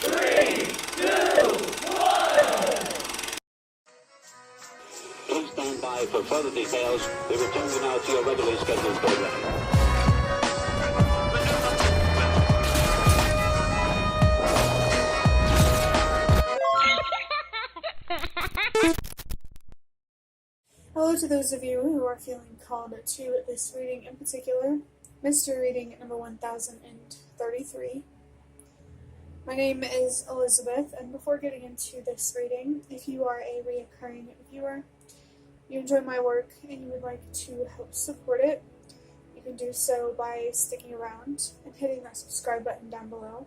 3, 2, 1. Please stand by for further details. We return you now to your regularly scheduled program. Hello to those of you who are feeling called to this reading in particular, mystery reading number 1033. My name is Elizabeth, and before getting into this reading, if you are a reoccurring viewer, you enjoy my work, and you would like to help support it, you can do so by sticking around and hitting that subscribe button down below.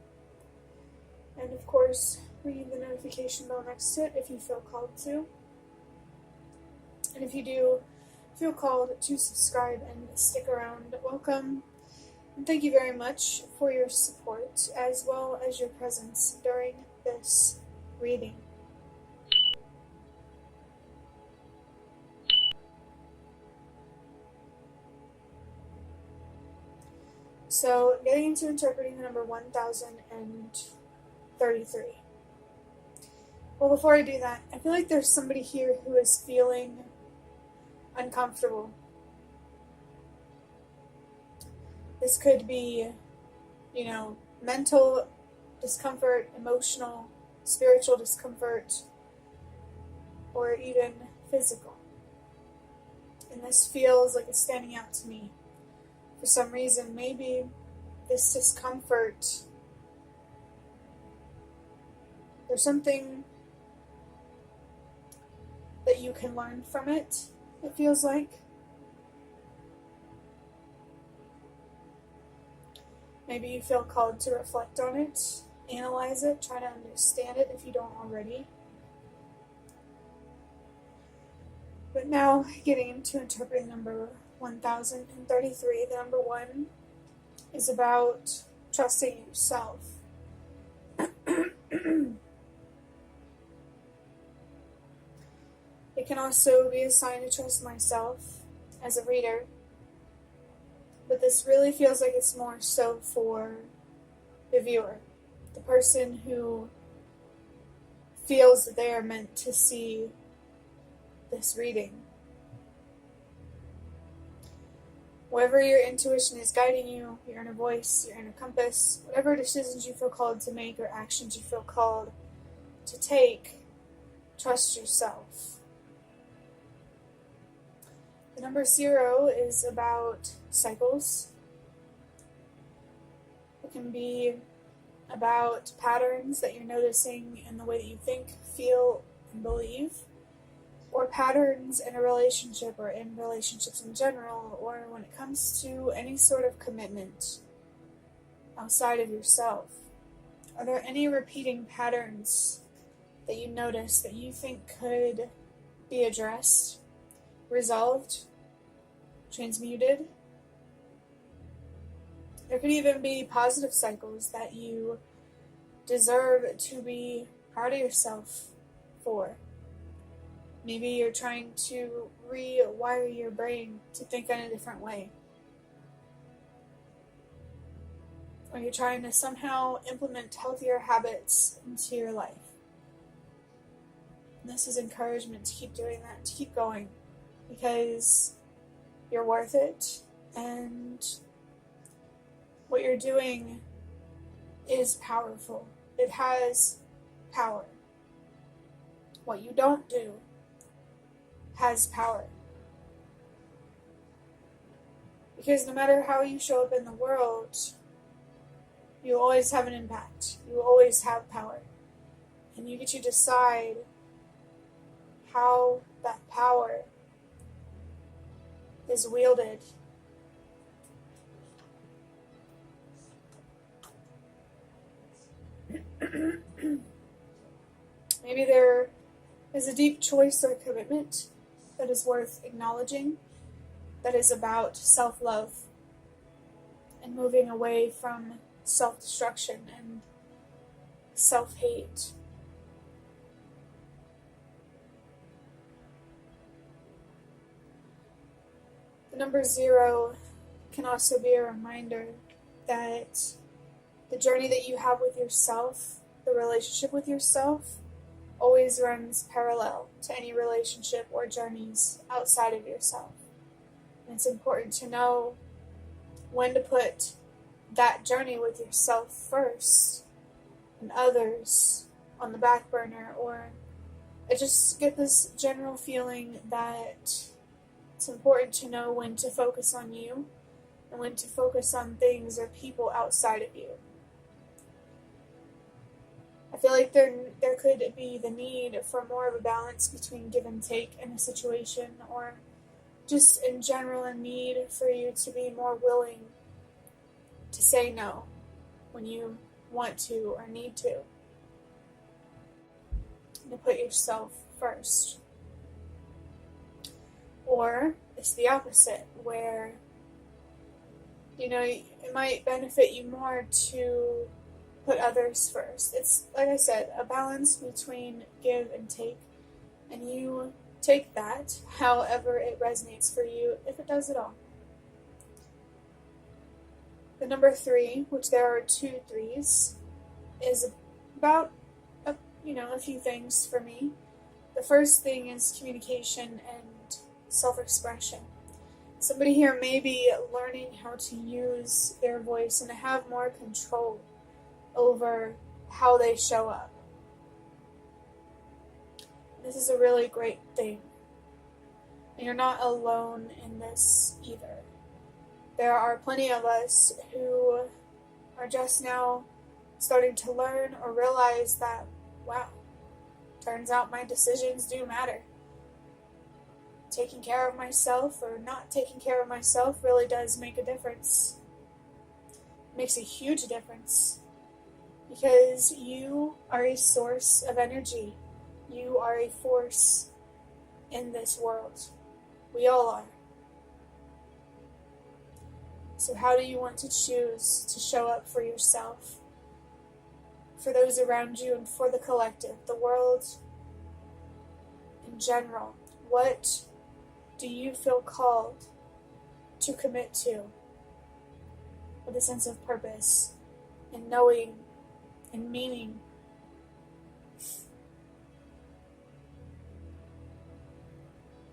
And of course, ringing the notification bell next to it if you feel called to. And if you do feel called to subscribe and stick around, welcome. And thank you very much for your support, as well as your presence during this reading. So, getting into interpreting the number 1033. Well, before I do that, I feel like there's somebody here who is feeling uncomfortable. This could be, mental discomfort, emotional, spiritual discomfort, or even physical. And this feels like it's standing out to me. For some reason, maybe this discomfort, there's something that you can learn from it. It feels like. Maybe you feel called to reflect on it, analyze it, try to understand it if you don't already. But now, getting into interpreting number 1033, the number 1 is about trusting yourself. It can also be a sign to trust myself as a reader, but this really feels like it's more so for the viewer, the person who feels that they are meant to see this reading. Wherever your intuition is guiding you, your inner voice, your inner compass, whatever decisions you feel called to make or actions you feel called to take, trust yourself. The number 0 is about cycles. It can be about patterns that you're noticing in the way that you think, feel, and believe, or patterns in a relationship or in relationships in general, or when it comes to any sort of commitment outside of yourself. Are there any repeating patterns that you notice that you think could be addressed, resolved, transmuted? There could even be positive cycles that you deserve to be proud of yourself for. Maybe you're trying to rewire your brain to think in a different way. Or you're trying to somehow implement healthier habits into your life. And this is encouragement to keep doing that, to keep going, because you're worth it, and what you're doing is powerful. It has power. What you don't do has power. Because no matter how you show up in the world, you always have an impact. You always have power. And you get to decide how that power is wielded. Maybe there is a deep choice or commitment that is worth acknowledging, that is about self-love and moving away from self-destruction and self-hate. The number 0 can also be a reminder that the journey that you have with yourself the relationship with yourself always runs parallel to any relationship or journeys outside of yourself. And it's important to know when to put that journey with yourself first and others on the back burner. Or I just get this general feeling that it's important to know when to focus on you and when to focus on things or people outside of you. I feel like there could be the need for more of a balance between give and take in a situation, or just in general a need for you to be more willing to say no when you want to or need to. And to put yourself first. Or it's the opposite, where it might benefit you more to put others first. It's, like I said, a balance between give and take, and you take that however it resonates for you, if it does at all. The number 3, which there are 2 3s, is about a few things for me. The first thing is communication and self-expression. Somebody here may be learning how to use their voice and to have more control over how they show up. This is a really great thing. And you're not alone in this either. There are plenty of us who are just now starting to learn or realize that, wow, turns out my decisions do matter. Taking care of myself or not taking care of myself really does make a difference. It makes a huge difference. Because you are a source of energy. You are a force in this world. We all are. So how do you want to choose to show up for yourself, for those around you, and for the collective, the world in general? What do you feel called to commit to with a sense of purpose and knowing and meaning?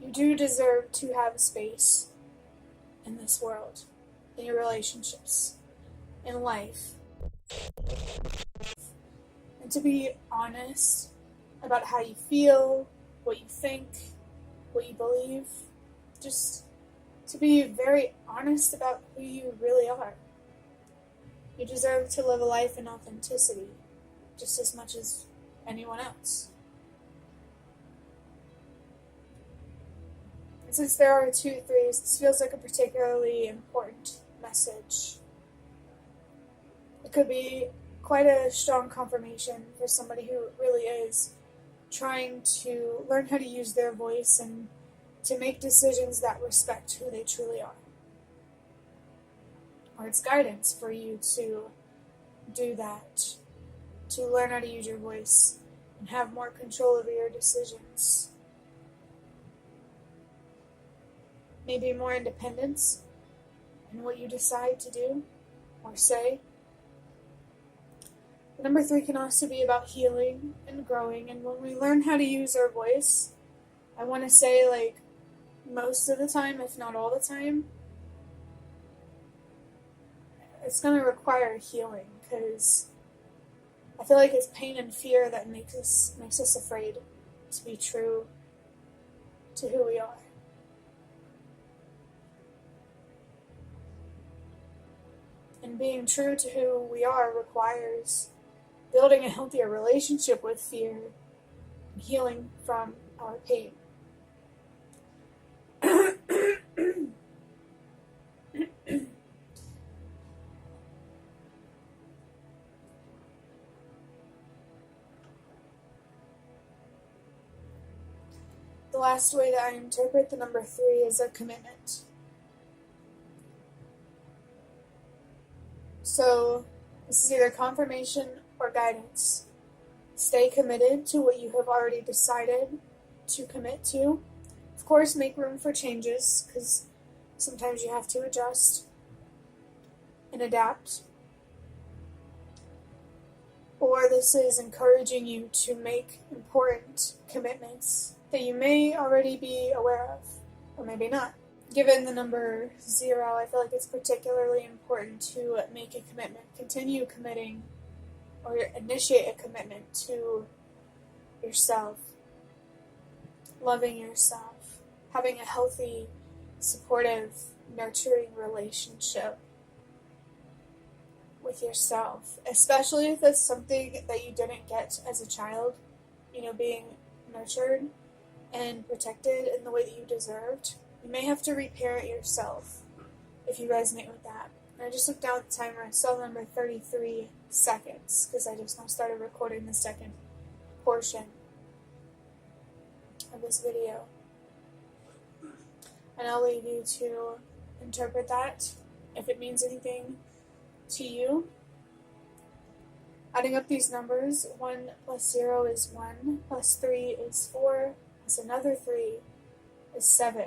You do deserve to have space in this world, in your relationships, in life, and to be honest about how you feel, what you think, what you believe, just to be very honest about who you really are. You deserve to live a life in authenticity, just as much as anyone else. And since there are 2 3s, this feels like a particularly important message. It could be quite a strong confirmation for somebody who really is trying to learn how to use their voice and to make decisions that respect who they truly are. Or it's guidance for you to do that, to learn how to use your voice and have more control over your decisions. Maybe more independence in what you decide to do or say. Number 3 can also be about healing and growing, and when we learn how to use our voice, I want to say, like, most of the time, if not all the time, it's going to require healing, because I feel like it's pain and fear that makes us afraid to be true to who we are. And being true to who we are requires building a healthier relationship with fear and healing from our pain. The last way that I interpret the number 3 is a commitment. So, this is either confirmation or guidance. Stay committed to what you have already decided to commit to. Of course, make room for changes, because sometimes you have to adjust and adapt. or this is encouraging you to make important commitments that you may already be aware of, or maybe not. Given the number 0, I feel like it's particularly important to make a commitment, continue committing, or initiate a commitment to yourself, loving yourself, having a healthy, supportive, nurturing relationship with yourself, especially if it's something that you didn't get as a child, being nurtured and protected in the way that you deserved. You may have to reparent yourself if you resonate with that. And I just looked down at the timer. I saw the number 33 seconds because I just now started recording the second portion of this video. And I'll leave you to interpret that if it means anything to you. Adding up these numbers, 1 plus 0 is 1, plus 3 is 4, plus another 3 is 7.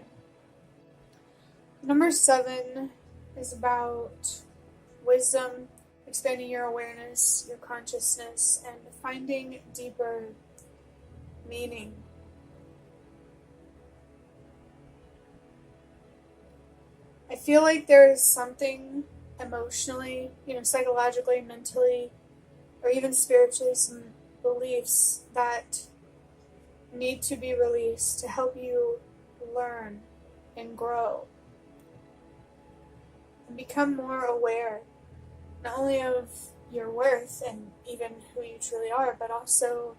Number 7 is about wisdom, expanding your awareness, your consciousness, and finding deeper meaning. I feel like there is something emotionally, psychologically, mentally, or even spiritually, some beliefs that need to be released to help you learn and grow and become more aware, not only of your worth and even who you truly are, but also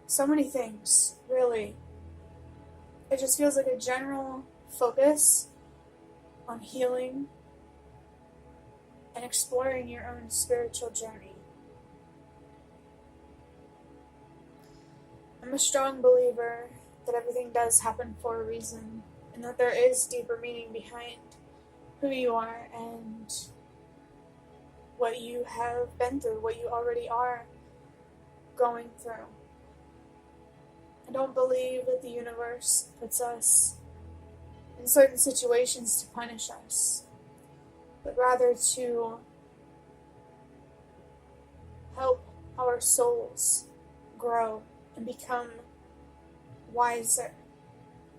so many things, really. It just feels like a general focus on healing and exploring your own spiritual journey. I'm a strong believer that everything does happen for a reason, and that there is deeper meaning behind who you are and what you have been through, what you already are going through. I don't believe that the universe puts us in certain situations to punish us, but rather to help our souls grow and become wiser.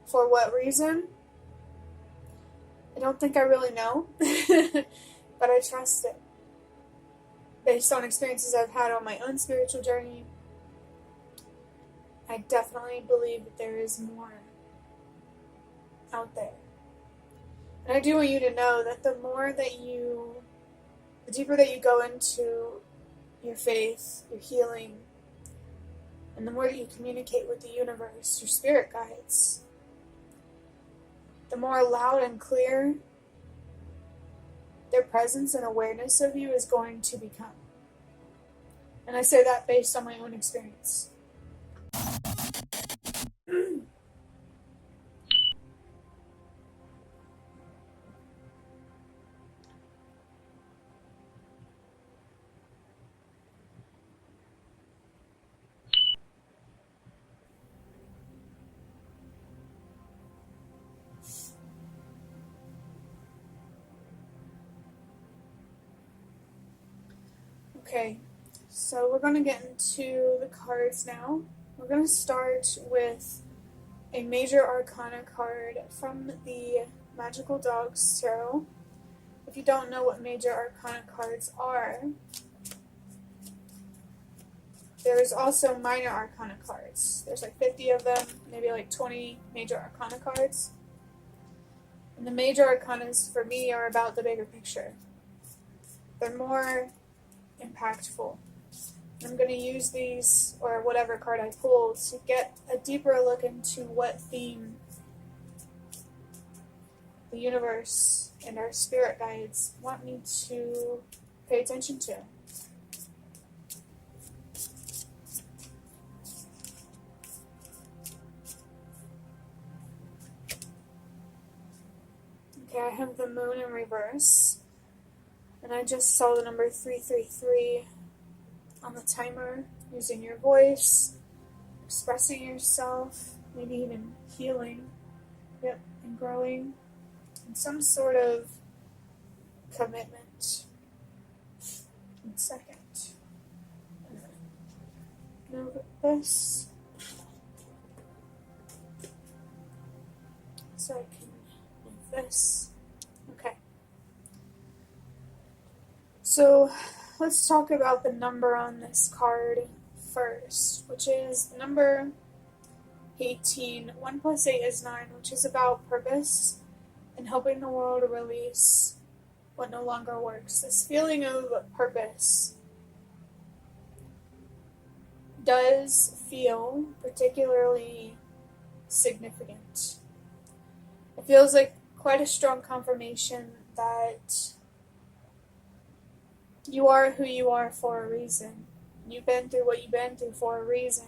For what reason? I don't think I really know, but I trust it. Based on experiences I've had on my own spiritual journey, I definitely believe that there is more out there. And I do want you to know that the deeper that you go into your faith, your healing, and the more that you communicate with the universe, your spirit guides, the more loud and clear their presence and awareness of you is going to become. And I say that based on my own experience. Okay, so we're going to get into the cards now. We're going to start with a Major Arcana card from the Magical Dogs Tarot. If you don't know what Major Arcana cards are, there's also Minor Arcana cards. There's like 50 of them, maybe like 20 Major Arcana cards. And the Major Arcanas for me are about the bigger picture. They're more impactful. I'm going to use these, or whatever card I pull, to get a deeper look into what theme the universe and our spirit guides want me to pay attention to. Okay, I have the moon in reverse, and I just saw the number 333 on the timer, using your voice, expressing yourself, maybe even healing, and growing, and some sort of commitment. 1 second. move this so I can move this. Okay. So let's talk about the number on this card first, which is the number 18. 1 plus 8 is 9, which is about purpose and helping the world release what no longer works. This feeling of purpose does feel particularly significant. It feels like quite a strong confirmation that you are who you are for a reason. You've been through what you've been through for a reason.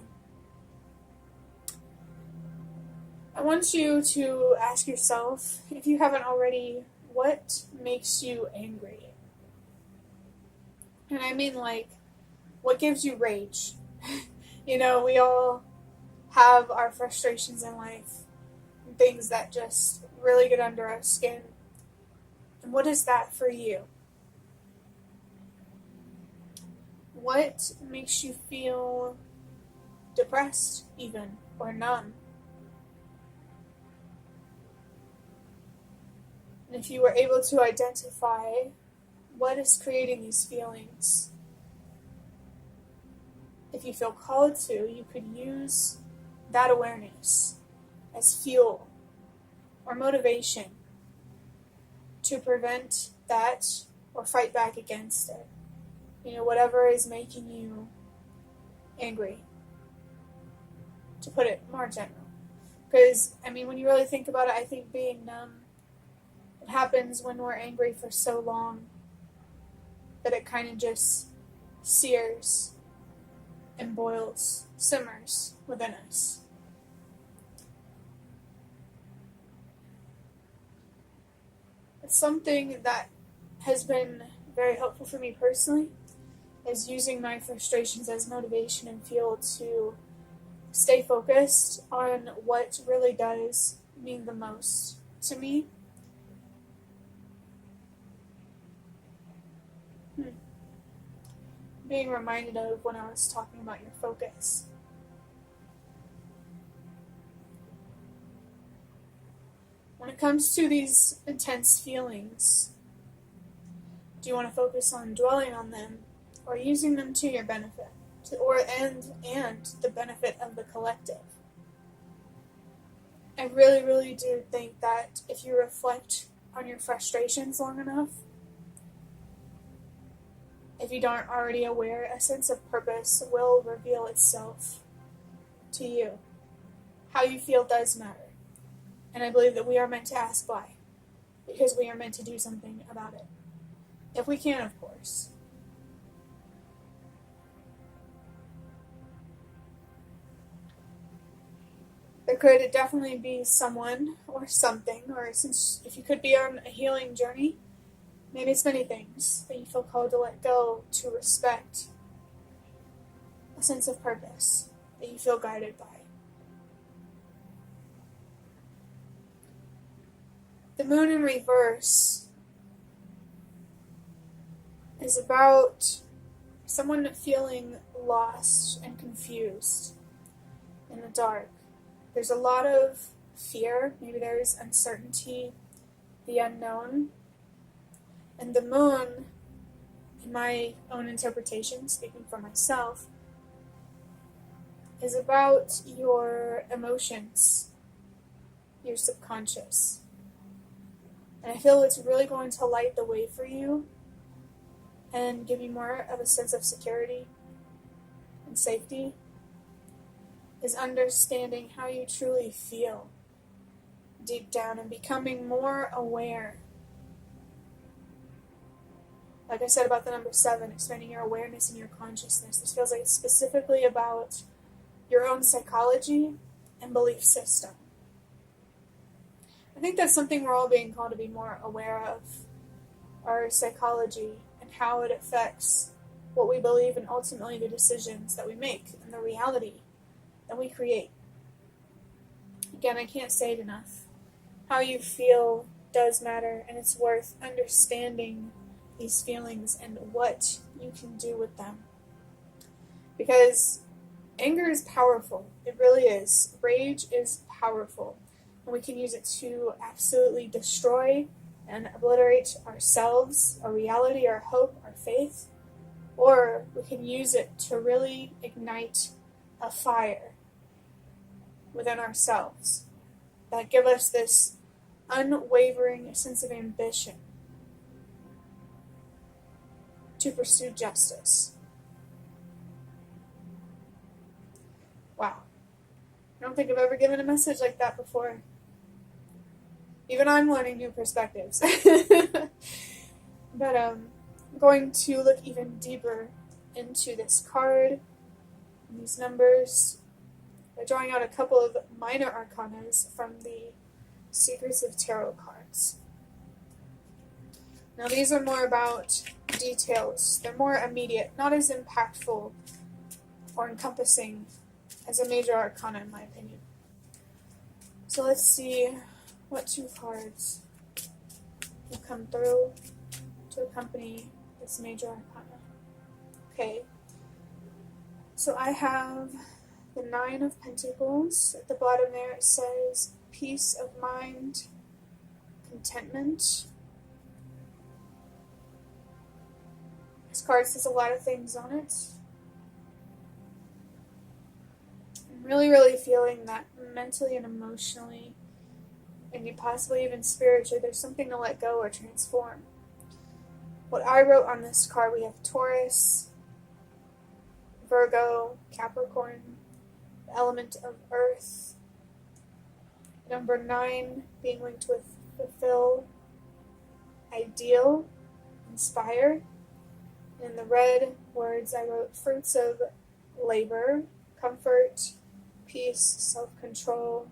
I want you to ask yourself, if you haven't already, what makes you angry? And I mean, like, what gives you rage? You know, we all have our frustrations in life, and things that just really get under our skin. And what is that for you? What makes you feel depressed, even, or numb? And if you were able to identify what is creating these feelings, if you feel called to, you could use that awareness as fuel or motivation to prevent that or fight back against it. You know, whatever is making you angry, to put it more general. Because, I mean, when you really think about it, I think being numb, it happens when we're angry for so long that it kind of just sears and boils, simmers within us. It's something that has been very helpful for me personally, is using my frustrations as motivation and fuel to stay focused on what really does mean the most to me. Being reminded of when I was talking about your focus. When it comes to these intense feelings, do you want to focus on dwelling on them or using them to your benefit, and the benefit of the collective? I really, really do think that if you reflect on your frustrations long enough, if you aren't already aware, a sense of purpose will reveal itself to you. How you feel does matter. And I believe that we are meant to ask why. Because we are meant to do something about it. If we can, of course. There could definitely be someone or something, or since if you could be on a healing journey, maybe it's many things that you feel called to let go, to respect, a sense of purpose that you feel guided by. The moon in reverse is about someone feeling lost and confused in the dark. There's a lot of fear, maybe there's uncertainty, the unknown. And the moon, in my own interpretation, speaking for myself, is about your emotions, your subconscious. And I feel it's really going to light the way for you and give you more of a sense of security and safety, is understanding how you truly feel deep down and becoming more aware. Like I said about the number 7, expanding your awareness and your consciousness. This feels like it's specifically about your own psychology and belief system. I think that's something we're all being called to be more aware of, our psychology and how it affects what we believe and ultimately the decisions that we make and the reality that we create. Again, I can't say it enough. How you feel does matter, and it's worth understanding these feelings and what you can do with them. Because Anger is powerful. It really is. Rage is powerful. And we can use it to absolutely destroy and obliterate ourselves, our reality, our hope, our faith. Or we can use it to really ignite a fire within ourselves that give us this unwavering sense of ambition to pursue justice. Wow. I don't think I've ever given a message like that before. Even I'm learning new perspectives. But I'm going to look even deeper into this card and these numbers by drawing out a couple of minor arcanas from the Secrets of Tarot cards. Now these are more about details. They're more immediate, not as impactful or encompassing as a major arcana in my opinion. So let's see what two cards will come through to accompany this major arcana. Okay, so I have the Nine of Pentacles. At the bottom there it says peace of mind, contentment. This card says a lot of things on it. I'm really feeling that mentally and emotionally, and possibly even spiritually, there's something to let go or transform. What I wrote on this card, we have Taurus, Virgo, Capricorn, the element of earth. Number 9 being linked with fulfill, ideal, inspire. In the red words I wrote fruits of labor, comfort, peace, self-control,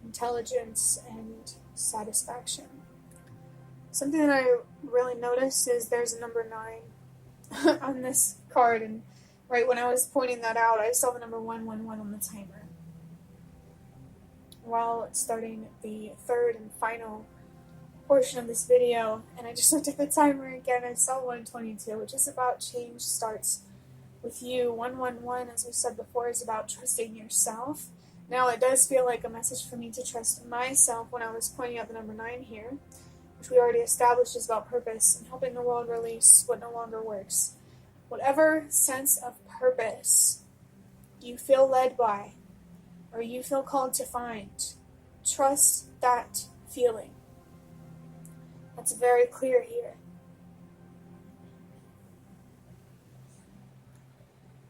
intelligence, and satisfaction. Something that I really noticed is there's a number 9 on this card, and right when I was pointing that out, I saw the number 111 on the timer. While starting the third and final portion of this video, and I just looked at the timer again, I saw 122, which is about change starts with you. 111, as we said before, is about trusting yourself. Now it does feel like a message for me to trust myself when I was pointing out the number 9 here, which we already established is about purpose and helping the world release what no longer works. Whatever sense of purpose you feel led by or you feel called to find, trust that feeling. That's very clear here.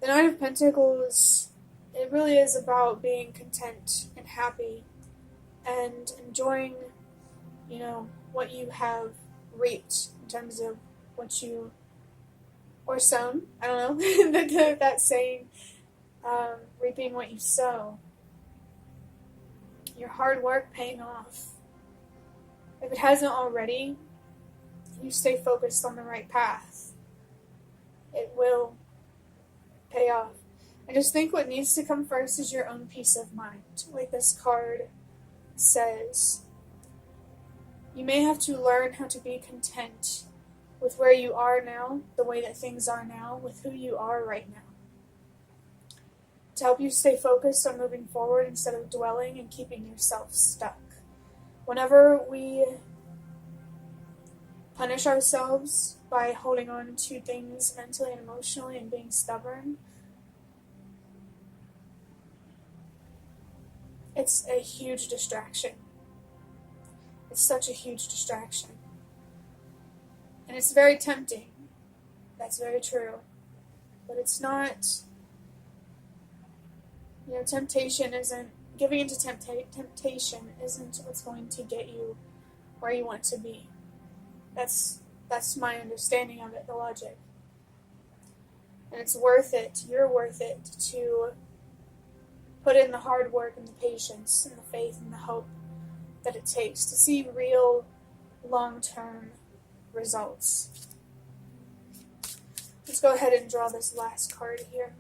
The Nine of Pentacles, it really is about being content and happy and enjoying, what you have reaped in terms of what you, or sown, I don't know, that saying, reaping what you sow. Your hard work paying off. If it hasn't already, you stay focused on the right path. It will pay off. I just think what needs to come first is your own peace of mind. Like this card says, you may have to learn how to be content with where you are now, the way that things are now, with who you are right now. To help you stay focused on moving forward instead of dwelling and keeping yourself stuck. Whenever we punish ourselves by holding on to things mentally and emotionally and being stubborn, it's a huge distraction. It's such a huge distraction. And it's very tempting. That's very true. But it's not, temptation isn't, giving into temptation isn't what's going to get you where you want to be. That's my understanding of it, the logic. And it's worth it, you're worth it, to put in the hard work and the patience and the faith and the hope that it takes to see real long-term results. Let's go ahead and draw this last card here.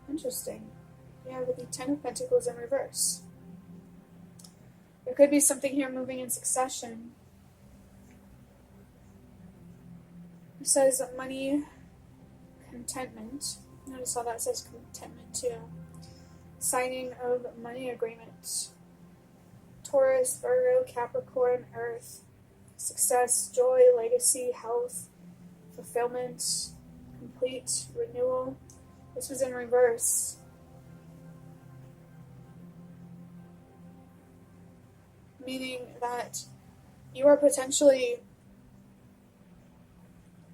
Interesting. Yeah, with the Ten of Pentacles in reverse. There could be something here moving in succession. It says money, contentment. Notice how that says contentment too. Signing of money agreement. Taurus, Virgo, Capricorn, Earth. Success, joy, legacy, health, fulfillment, complete, renewal. This was in reverse. Meaning that you are potentially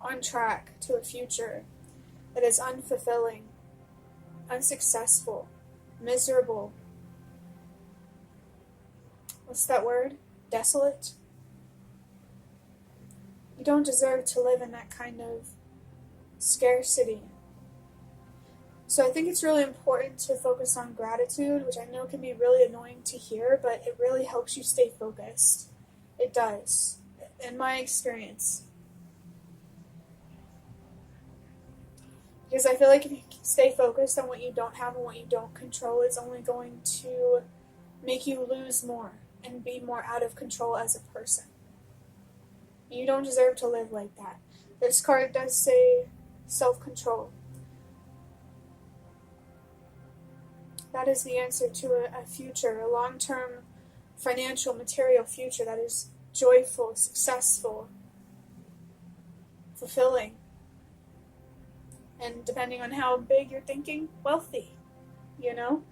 on track to a future that is unfulfilling, unsuccessful, miserable. What's that word? Desolate? You don't deserve to live in that kind of scarcity. So I think it's really important to focus on gratitude, which I know can be really annoying to hear, but it really helps you stay focused. It does, in my experience. Because I feel like if you stay focused on what you don't have and what you don't control, it's only going to make you lose more and be more out of control as a person. You don't deserve to live like that. This card does say self-control. That is the answer to a future, a long-term financial, material future that is joyful, successful, fulfilling. And depending on how big you're thinking, wealthy, you know?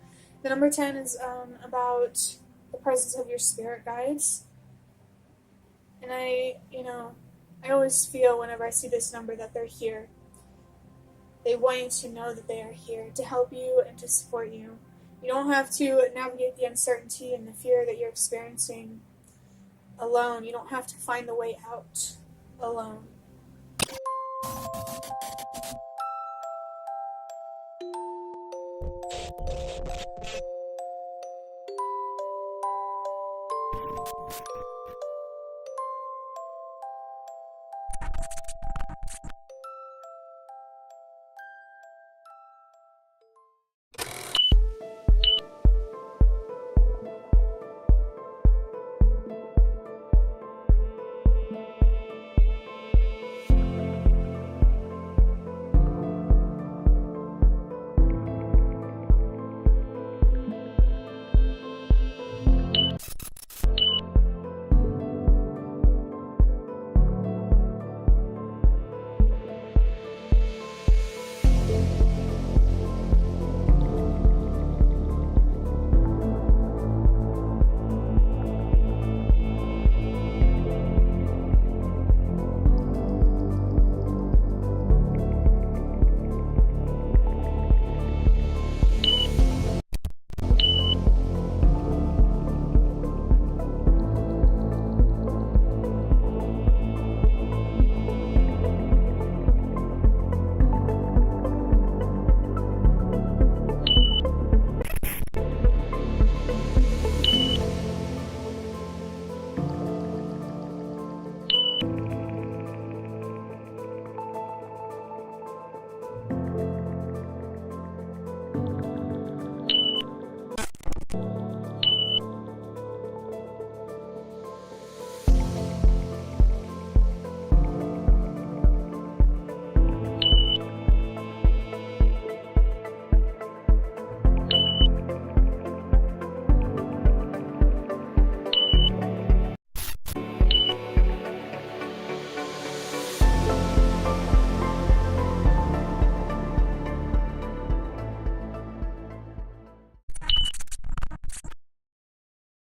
The number 10 is about the presence of your spirit guides. And I always feel whenever I see this number that they're here. They want you to know that they are here to help you and to support you. You don't have to navigate the uncertainty and the fear that you're experiencing alone. You don't have to find the way out alone.